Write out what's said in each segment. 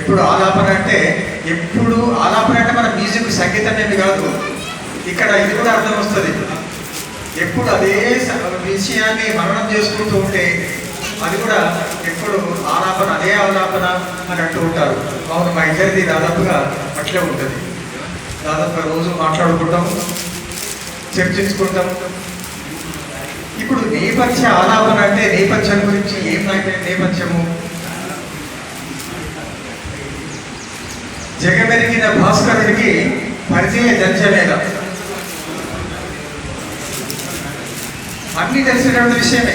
ఎప్పుడు ఆలాపన అంటే మన మ్యూజిక్ సంగీతం ఏమి కాదు. ఇక్కడ ఇది కూడా అర్థం వస్తుంది. ఎప్పుడు అదే విషయాన్ని మననం చేసుకుంటూ ఉంటే అది కూడా ఎప్పుడు అదే ఆలాపన అని అంటూ ఉంటారు. అవును, మా ఇద్దరిది దాదాపుగా అట్లే ఉంటుంది. దాదాపుగా రోజు మాట్లాడుకుంటాం, చర్చించుకుంటాం. ఇప్పుడు నేపథ్య ఆలాపన అంటే నేపథ్యం గురించి ఏం నేపథ్యము? జగమెరిగిన భాస్కరుడికి పరిచయ జంజమేద అన్నీ తెలిసినటువంటి విషయమే,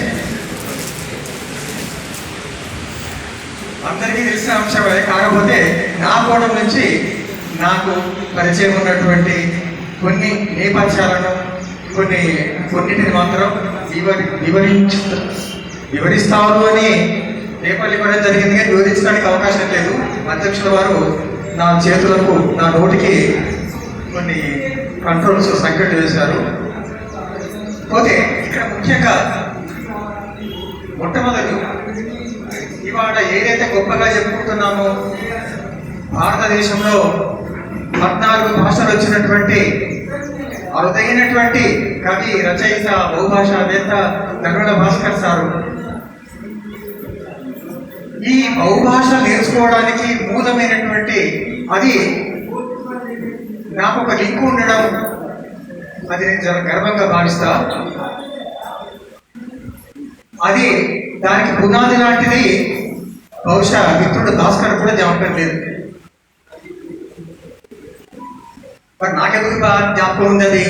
అందరికీ తెలిసిన అంశమే. కాకపోతే నా కోణం నుంచి నాకు పరిచయం ఉన్నటువంటి కొన్ని నేపథ్యాలను కొన్నిటిని మాత్రం వివరిస్తాను అని పేపర్లు ఇవ్వడం జరిగింది. కానీ వివరించడానికి అవకాశం లేదు. అధ్యక్షుల వారు నా చేతులకు, నా నోటికి కొన్ని కంట్రోల్స్ సంఖ్యలు వేశారు. పోతే ఇక్కడ ముఖ్యంగా మొట్టమొదటి ఇవాళ ఏదైతే గొప్పగా చెప్పుకుంటున్నామో, భారతదేశంలో 14 భాషలు వచ్చినటువంటి అరుదైనటువంటి కవి, రచయిత, బహుభాషావేత్త నగరుల భాస్కర్ సారు ఈ బహుభాష నేర్చుకోవడానికి మూలమైనటువంటి అది నాకు ఒక లింక్ ఉండడం, అది నేను చాలా గర్వంగా భావిస్తా. అది దానికి పునాది లాంటిది బహుశా మిత్రుడు భాస్కర్ కూడా జ్ఞాపకం లేదు. మరి నాకెందుకు జ్ఞాపకం ఉంది? అది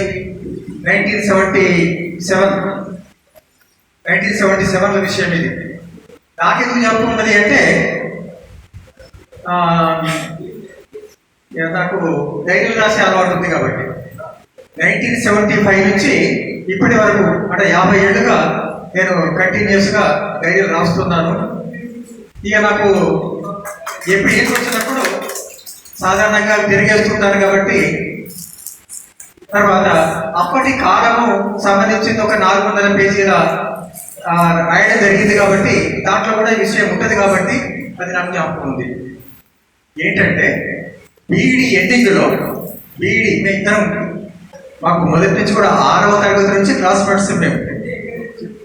1977లో విషయం. ఇది నాకెందుకు జ్ఞాపకం ఉన్నది అంటే నాకు డైరీలు రాసే అలవాటు ఉంది కాబట్టి 1975 నుంచి ఇప్పటి వరకు అంటే 50 ఏళ్ళుగా నేను కంటిన్యూస్గా డైరీలు రాస్తున్నాను. ఇక నాకు ఎప్పుడు ఏం వచ్చినప్పుడు సాధారణంగా తిరిగేస్తుంటాను కాబట్టి తర్వాత అప్పటి కాలము సంబంధించింది ఒక 400 పేజీల రాయడం జరిగింది కాబట్టి దాంట్లో కూడా ఈ విషయం ఉంటుంది కాబట్టి అది నాకు జ్ఞాపకం ఉంది. ఏంటంటే బీఈడి ఎండింగ్లో మేమిద్దరం మాకు మొదటి నుంచి కూడా 6వ తరగతి నుంచి క్లాస్మేట్స్ మేము.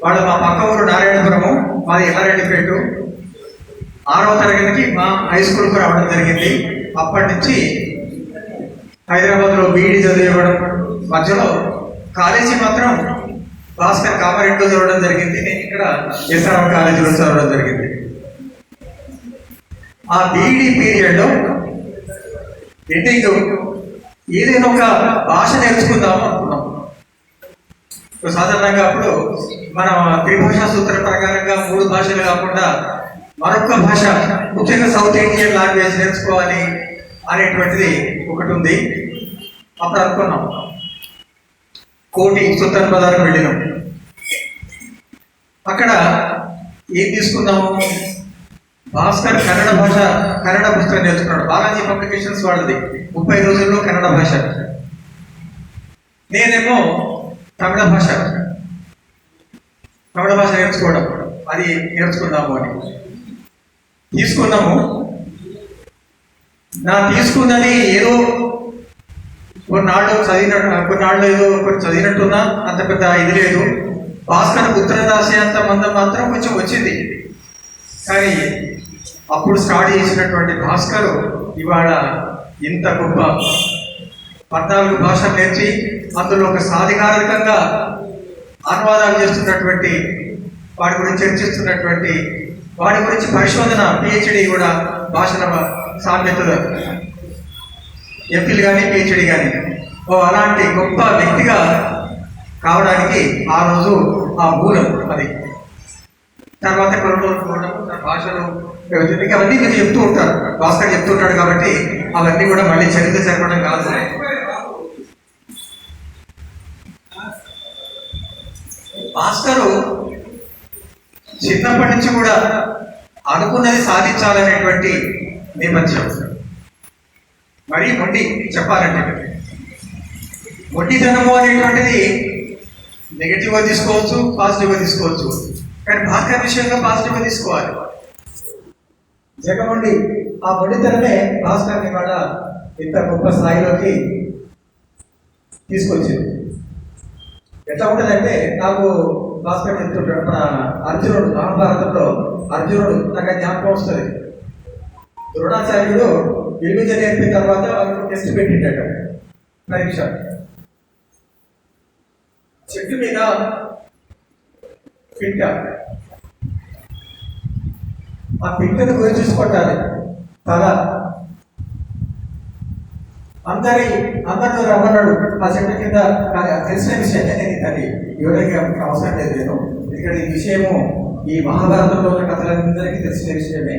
వాళ్ళు మా పక్క ఊరు నారాయణపురము, మాది ఎల్లారెడ్డిపేట. 6వ తరగతికి మా హై స్కూల్కు రావడం జరిగింది. అప్పటి నుంచి హైదరాబాద్లో బీఈడి చదివివ్వడం, మధ్యలో కాలేజీ మాత్రం భాస్కర్ కామారెడ్డిలో చదవడం జరిగింది. నేను ఇక్కడ ఎస్ఆర్ఆర్ కాలేజీలో చదవడం జరిగింది. ఆ బీఈడి పీరియడ్లో ఎండింగ్ ఏదైనా ఒక భాష నేర్చుకుందాము అనుకున్నాం. సాధారణంగా అప్పుడు మన త్రిభాషా సూత్రం ప్రకారంగా 3 భాషలు కాకుండా మరొక భాష, ముఖ్యంగా సౌత్ ఇండియన్ లాంగ్వేజ్ నేర్చుకోవాలి అనేటువంటిది ఒకటి ఉంది. అప్పుడు అనుకున్నాం, కోటి సుల్తాన్ బజార్కి వెళ్ళినాం. అక్కడ ఏం తీసుకున్నాము? భాస్కర్ కన్నడ పుస్తకం నేర్చుకున్నాడు. బాలాజీ పబ్లికేషన్స్ వాళ్ళది 30 రోజుల్లో కన్నడ భాష. నేనేమో తమిళ భాష నేర్చుకోవడం, అది నేర్చుకుందాము అని తీసుకున్నాము. తీసుకున్నది ఏదో కొన్నాళ్ళు చదివినట్టున్నా అంత పెద్ద ఇది లేదు. భాస్కర్ ఉత్తరం రాసే అంత మందం మాత్రం కొంచెం వచ్చింది. కానీ అప్పుడు స్టార్ట్ చేసినటువంటి భాస్కర్ ఇవాళ ఇంత గొప్ప 14 భాషలు నేర్చి అందులో ఒక సాధికారికంగా అనువాదాలు చేస్తున్నటువంటి, వాడి గురించి చర్చిస్తున్నటువంటి, వాడి గురించి పరిశోధన పిహెచ్డి కూడా భాషల సామెతలు ఎంపీలు కానీ పిహెచ్డి కానీ అలాంటి గొప్ప వ్యక్తిగా కావడానికి ఆ రోజు ఆ మూలం అది. తర్వాత కొన్ని భాషలు అవన్నీ మీరు చెప్తూ ఉంటారు, భాస్కర్ చెప్తుంటాడు కాబట్టి అవన్నీ కూడా మళ్ళీ చరిత్ర జరపడం కాదు. భాస్కరు చిన్నప్పటి నుంచి కూడా అనుకున్నది సాధించాలనేటువంటి నేపథ్యం. మరీ మొండి చెప్పాలంటే మొండితనము అనేటువంటిది నెగిటివ్గా తీసుకోవచ్చు, పాజిటివ్గా తీసుకోవచ్చు. కానీ భాస్కర్ విషయంలో పాజిటివ్గా తీసుకోవాలి. జగమండి ఆ మొండితనమే భాస్కర్ని కూడా ఇంత గొప్ప స్థాయిలోకి తీసుకొచ్చింది. ఎట్లా ఉంటుందంటే నాకు భాస్కర్ చెప్తుంటాడు, మన అర్జునుడు మహాభారతంలో అర్జునుడు నాకు జ్ఞాపకం వస్తుంది. ద్రోణాచార్యుడు విలువిద్య నేర్పిన తర్వాత వాళ్ళకు టెస్ట్ పెట్టిండట, పరీక్ష. చెట్టు మీద పిట్ట, ఆ పిట్టను గురి చూసుకుంటారు తల. అందరిలో రమ్మన్నాడు ఆ చెట్టు కింద. తెలిసిన విషయం అది ఎవరికి అవసరం లేదు నేను, ఇక్కడ ఈ విషయము ఈ మహాభారతంలో ఉన్న కథలందరికీ తెలిసిన విషయమే.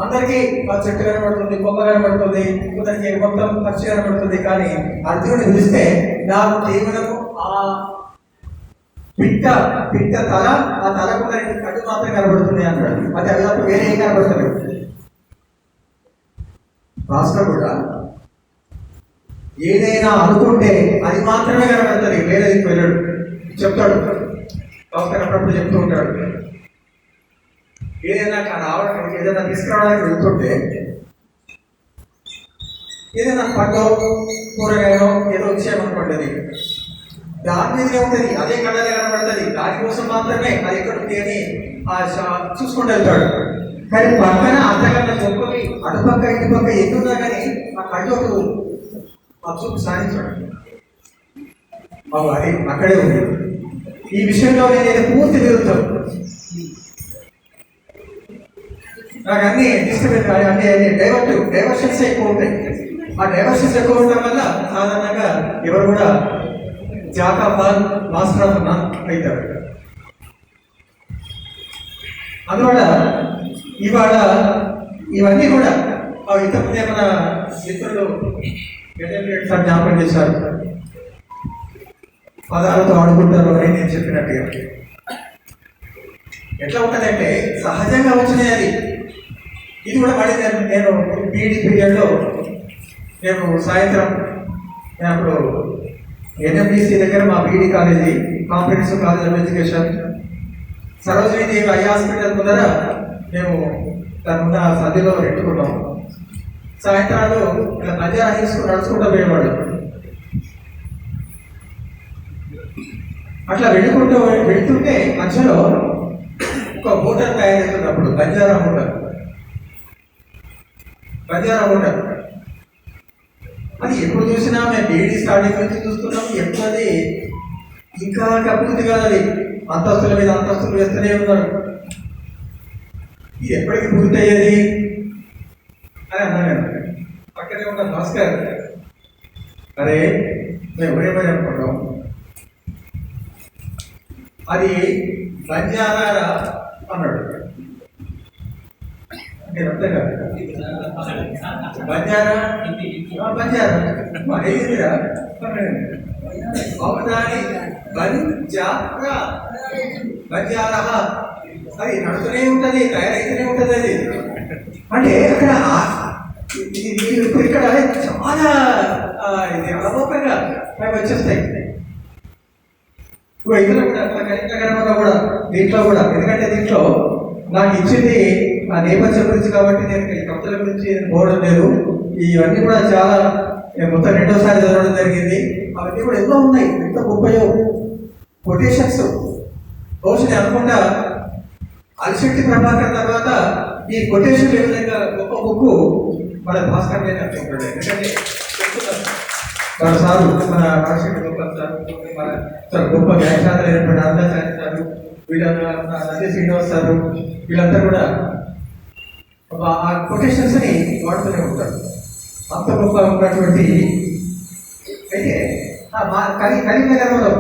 అందరికీ ఆ చెట్టు కనబడుతుంది, బొమ్మ కనబడుతుంది, కొందరికి మొత్తం పక్షి కనబడుతుంది. కానీ అర్జునుడిని పిలిస్తే నాకు కేవలము ఆ పిట్ట తల, ఆ తలకు కళ్ళు మాత్రం కనబడుతుంది అన్నాడు. అది అప్పుడు వేరే ఏం కనబడుతుంది. భాస్కర్ కూడా ఏదైనా అనుకుంటే అది మాత్రమే కనబడుతుంది, వేరే వెళ్ళాడు. చెప్తాడు భాస్కర్, అప్పుడప్పుడు చెప్తూ ఉంటాడు. ఏదైనా రావడానికి, ఏదైనా తీసుకురావడానికి వెళ్తుంటే ఏదైనా పండు కూరగాయలో ఏదో వచ్చామనుకోండి, దాని మీదనే ఉంటుంది, అదే కళ్ళనే కనబడుతుంది. దానికోసం మాత్రమే అది ఎక్కడ ఉంది అని చూసుకుంటూ వెళ్తాడు. కానీ పక్కన అర్ధగంట గొప్పవి అటుపక్క ఇటుపక్క ఎన్నున్నా కానీ ఆ కళ్ళు ఆ చూపు సాధించాడు. అది అక్కడే ఉంది. ఈ విషయంలో నేను పూర్తి విరుద్ధం. నాకు అన్ని డిస్టర్బెన్స్, అన్ని డైవర్షన్స్ ఎక్కువ ఉంటాయి. ఆ డైవర్షన్స్ ఎక్కువ ఉండడం వల్ల సాధారణంగా ఎవరు కూడా జాకాబాద్ మాస్టర్ ఆఫ్ నన్ అవుతారు. అందువల్ల ఇవాళ ఇవన్నీ కూడా ఇంతకుముందే మన మిత్రులు జ్ఞాపకం చేశారు. పదాలతో ఆడుకుంటారు అని నేను చెప్పినట్టుగా ఎట్లా ఉంటుందంటే సహజంగా వచ్చినాయి. అది ఇది కూడా మళ్ళీ నేను బీఈడీ పీరియడ్లో నేను సాయంత్రం అప్పుడు ఎన్ఎండిసి దగ్గర మా BEd college, comprehensive college of education, Sarojini Devi eye hospital ముందర మేము దాని ముందు ఆ సద్యలో పెట్టుకున్నాం. సాయంత్రాలు ఇలా బంజారా హిల్స్ నడుచుకుంటూ పోయేవాడు. అట్లా వెళ్తుంటే మధ్యలో ఒక హోటల్ తయారవుతున్నప్పుడు బంజారా హోటల్ అది ఎప్పుడు చూసినా మేము బీఈడీ స్టార్టింగ్ నుంచి చూస్తున్నాం. ఎప్పుడది ఇంకా అభివృద్ధి కాదు, అది అంతస్తుల మీద అంతస్తులు వేస్తూనే ఉన్నారు. ఇది ఎప్పటికీ పూర్తి అయ్యేది అని అన్నాను. పక్కనే ఉన్న భాస్కర్, అరే మేము ఎవరేమని అనుకుంటాం, అది బంజారా అన్నాడు. నేను అర్థం కాదు, బంజారా మరేదిరా అవుతాని బంజారా అది నడుతూనే ఉంటుంది, తయారైతూనే ఉంటుంది. అది అంటే అక్కడ ఇక్కడ చాలా ఇది అలవోకంగా అవి వచ్చేస్తాయి. ఇందులో కూడా కరీంనగరంలో కూడా దీంట్లో కూడా, ఎందుకంటే దీంట్లో నాకు ఇచ్చింది ఆ నేపథ్యం గురించి కాబట్టి నేను ఈ కవితల గురించి పోవడం లేదు. ఇవన్నీ కూడా చాలా మొత్తం రెండోసారి చదవడం జరిగింది. అవన్నీ కూడా ఎన్నో ఉన్నాయి, ఎంత గొప్పయో కొటేషన్స్. బహుశా అనుకుంటా అలిశెట్టి ప్రభాకర్ తర్వాత ఈ కొటేషన్ ఏ విధంగా గొప్ప బుక్ మన భాస్కర్ మీద అనుకుంటాడు. ఎందుకంటే మన సారు, మన అలిశెట్టి గోపాల్ సార్, మన గొప్ప వ్యాఖ్యాతలు అయినటువంటి అరుణాచార్య సారు, వీళ్ళంతా నంది శ్రీనివాస్ సారు, వీళ్ళంతా కూడా ఆ కొటేషన్స్ ని వాడుతూనే ఉంటారు. అంత గొప్ప ఉన్నటువంటి అయితే కరీంనగర్లో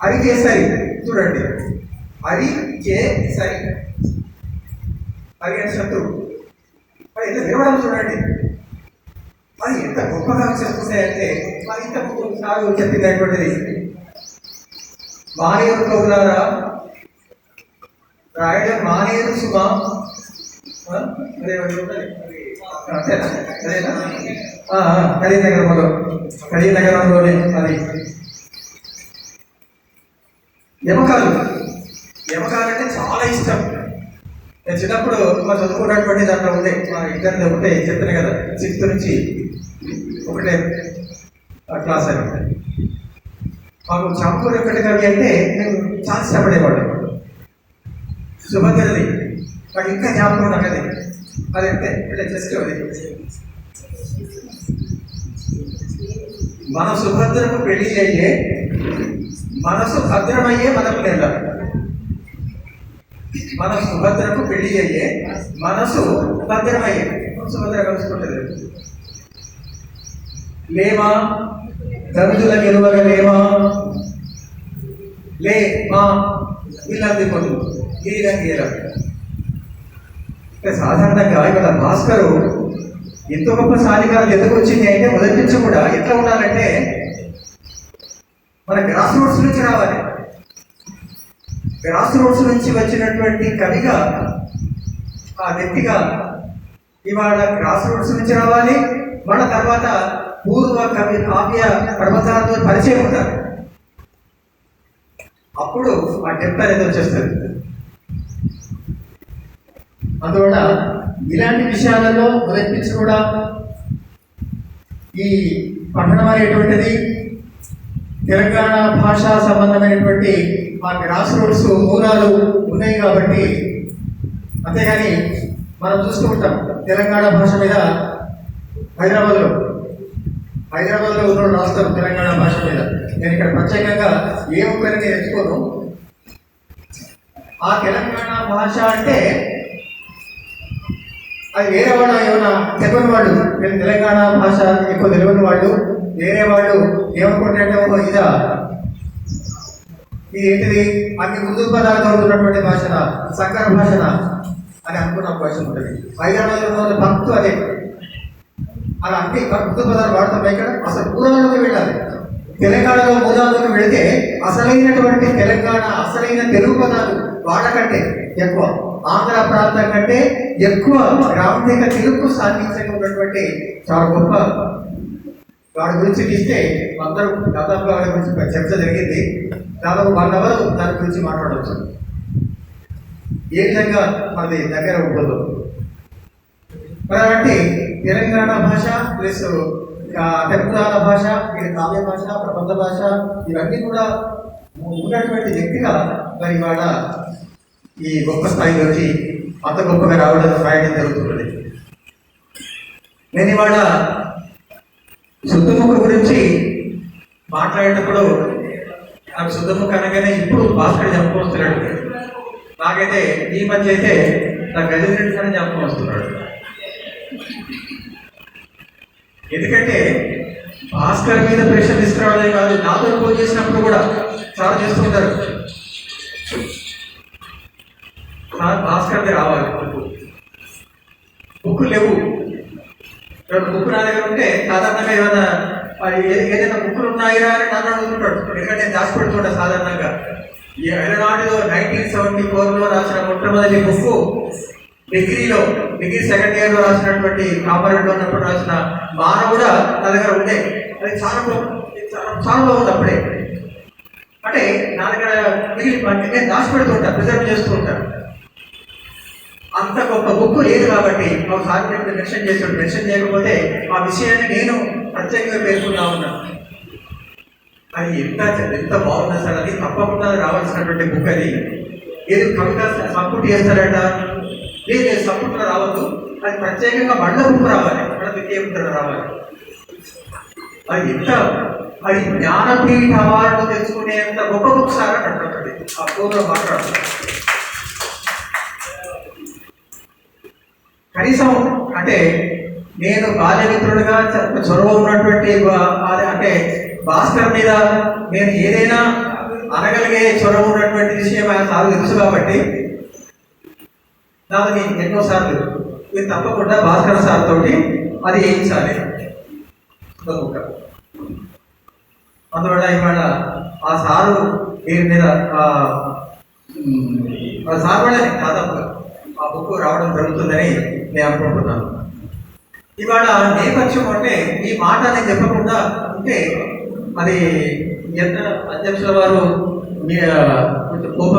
అరికేసరి చూడండి, అరికేసరి హరి అని శత్రువు, మరి ఎంత విరవడం చూడండి. మరి ఎంత గొప్పగా చెప్తున్నాయంటే మరి ఇంత సాగు చెప్పిందటువంటిది. మానేరు కవులారా రాయడం మానేరు సుమా, కరీంనగరంలోనే అది యమకాలు అంటే చాలా ఇష్టం. నేను చిన్నప్పుడు మా చదువుకున్నటువంటి దాంట్లో ఉండే మా ఇద్దరిది ఒకటే చెప్పాను కదా, 6th నుంచి ఒకటే క్లాస్ అని. మాకు చాంపూర్ ఎక్కడి కవి అంటే మేము చాలా ఇష్టపడేవాడు. సుభద్రది నాకు ఇంకా జ్ఞాపకం నాకు అది అంటే జస్ట్ అది మన సుభద్రకు పెళ్లి అయ్యే మనసు భద్రమయ్యే మనకు నెల. మన సుభద్రకు పెళ్లి అయ్యే మనసు భద్రమయ్యే సుభద్ర కలుసుకుంటుంది. లేమా దరుదుల నిలువగ లేమా లే మా ఇల్లంది పొందు గీర. సాధారణంగా ఇక్కడ భాస్కరు ఎంత గొప్ప సాధికారం ఎందుకు వచ్చింది అంటే మొదటి నుంచి కూడా ఎట్లా ఉండాలంటే మన గ్రాస్ రూట్స్ నుంచి రావాలి. గ్రాస్ రూట్స్ నుంచి వచ్చినటువంటి కవిగా ఆ వ్యక్తిగా ఇవాళ గ్రాస్ రూట్స్ నుంచి రావాలి. మన తర్వాత పూర్వ కవి కావ్య పర్వతాలతో పరిచయం ఉంటారు. అప్పుడు ఆ డెప్త్ అనేది వచ్చేస్తుంది. అందువల్ల ఇలాంటి విషయాలలో మొదటి నుంచి కూడా ఈ పఠనం అనేటువంటిది తెలంగాణ భాషా సంబంధమైనటువంటి ఆ గ్రాస్ రూట్స్ మూలాలు ఉన్నాయి కాబట్టి, అంతేగాని మనం చూస్తూ ఉంటాం తెలంగాణ భాష మీద హైదరాబాద్లో ఉన్న రాస్తారు తెలంగాణ భాష మీద. నేను ఇక్కడ ప్రత్యేకంగా ఏ ఒక్కరిని ఎంచుకోను. ఆ తెలంగాణ భాష అంటే అది వేరే వాళ్ళు ఏమైనా తెలియని వాళ్ళు, నేను తెలంగాణ భాష ఎక్కువ తెలియని వాళ్ళు వేరే వాళ్ళు ఏమనుకుంటే ఇదా ఇది ఏంటిది అన్ని ముందు పదాలతో ఉన్నటువంటి భాషన సంకర భాషన అని అనుకున్న అవకాశం ఉంటుంది. హైదరాబాద్లో ఉన్న భక్తు అదే అలా అన్ని ముందు పదాలు వాడతాం. ఇక్కడ అసలు మూలాల్లోకి వెళ్ళాలి. తెలంగాణలో మూలాల్లోకి వెళితే అసలైనటువంటి తెలంగాణ అసలైన తెలుగు పదాలు వాడకంటే ఎక్కువ, ఆంధ్ర ప్రాంతం కంటే ఎక్కువ గ్రామీణ తెలుగు సాధించగలిగినటువంటి చాలా గొప్ప వాడి గురించి తీస్తే అందరూ దాదాపుగా వాడి గురించి చర్చ జరిగింది. దాదాపు 1 hour దాని గురించి మాట్లాడవచ్చు. ఏ విధంగా మనది దగ్గర ఉంటుందో కాబట్టి తెలంగాణ భాష ప్లస్ తెలంగాణ భాష, ఇది కావ్య భాష, ప్రబంధ భాష, ఇవన్నీ కూడా ఉన్నటువంటి వ్యక్తిగా మరి ఇవాళ ఈ గొప్ప స్థాయిలోకి అంత గొప్పగా రాయడం జరుగుతున్నది. నేను ఇవాళ శుద్ధముఖ గురించి మాట్లాడేటప్పుడు నాకు శుద్ధముఖ అనగానే ఇప్పుడు భాస్కర్ జ్ఞాపకం వస్తున్నాడు. నాకైతే ఈ మధ్య అయితే నాకు గజేంద్ర అని జ్ఞాపకం వస్తున్నాడు. ఎందుకంటే భాస్కర్ మీద ప్రెషర్ తీసుకురావడమే కాదు, నాతో ఫోన్ చేసినప్పుడు కూడా చాలా చేస్తుంటారు. భాస్కర్ది రావాలి బుక్ లేవు. బుక్ నా దగ్గర ఉంటే సాధారణంగా ఏదైనా బుక్కులు ఉన్నాయిరా అని నన్ను అడుగుతుంటాడు. ఎందుకంటే నేను దాచిపెడుతుంటా సాధారణంగా. ఈ 1974లో రాసిన మొట్టమొదటి బుక్ డిగ్రీ సెకండ్ ఇయర్లో రాసినటువంటి కామారెడ్డిలో ఉన్నప్పుడు రాసిన మాన కూడా నా దగ్గర ఉండే. అది చాలా బాగుంది. అప్పుడే అంటే నా దగ్గర నేను దాచిపెడుతుంటా, ప్రిజర్వ్ చేస్తూ ఉంటాను. అంత గొప్ప బుక్ లేదు కాబట్టి మాకు సాధ్యం మెన్షన్ చేస్తాడు. మెన్షన్ చేయకపోతే ఆ విషయాన్ని నేను ప్రత్యేకంగా పేర్కొన్నా ఉన్నాను. అది ఎంత బాగుంది సార్. అది తప్పకుండా రావాల్సినటువంటి బుక్. అది ఏది కవిత సపోర్ట్ చేస్తారట, లేదు సపోర్ట్లో రావద్దు, అది ప్రత్యేకంగా బండ్ల బుక్ రావాలి, బండ్ల ద్వితీయ ముద్రణ రావాలి. అది జ్ఞానపీఠ అవార్డు తెచ్చుకునేంత గొప్ప బుక్ సార్ అని అంటుంది. ఆ పూర్వం మాట్లాడుతుంది. కనీసం అంటే నేను బాల్యమిత్రుడిగా చొరవ ఉన్నటువంటి అంటే భాస్కర్ మీద నేను ఏదైనా అనగలిగే చొరవ ఉన్నటువంటి విషయం ఆయన సార్లు తెలుసు కాబట్టి దాన్ని ఎన్నోసార్లు మీరు తప్పకుండా భాస్కర్ సార్ తోటి అది వేయించాలి. అందువల్ల ఇవాళ ఆ సారు పేరు మీద సార్ వల్లనే దాదాపుగా ఆ బుక్ రావడం జరుగుతుందని నేను అనుకుంటున్నాను. ఇవాళ నేపథ్యం అంటే ఈ మాట నేను చెప్పకుండా ఉంటే అది ఎంత అధ్యక్షుల వారు కొంచెం కోపం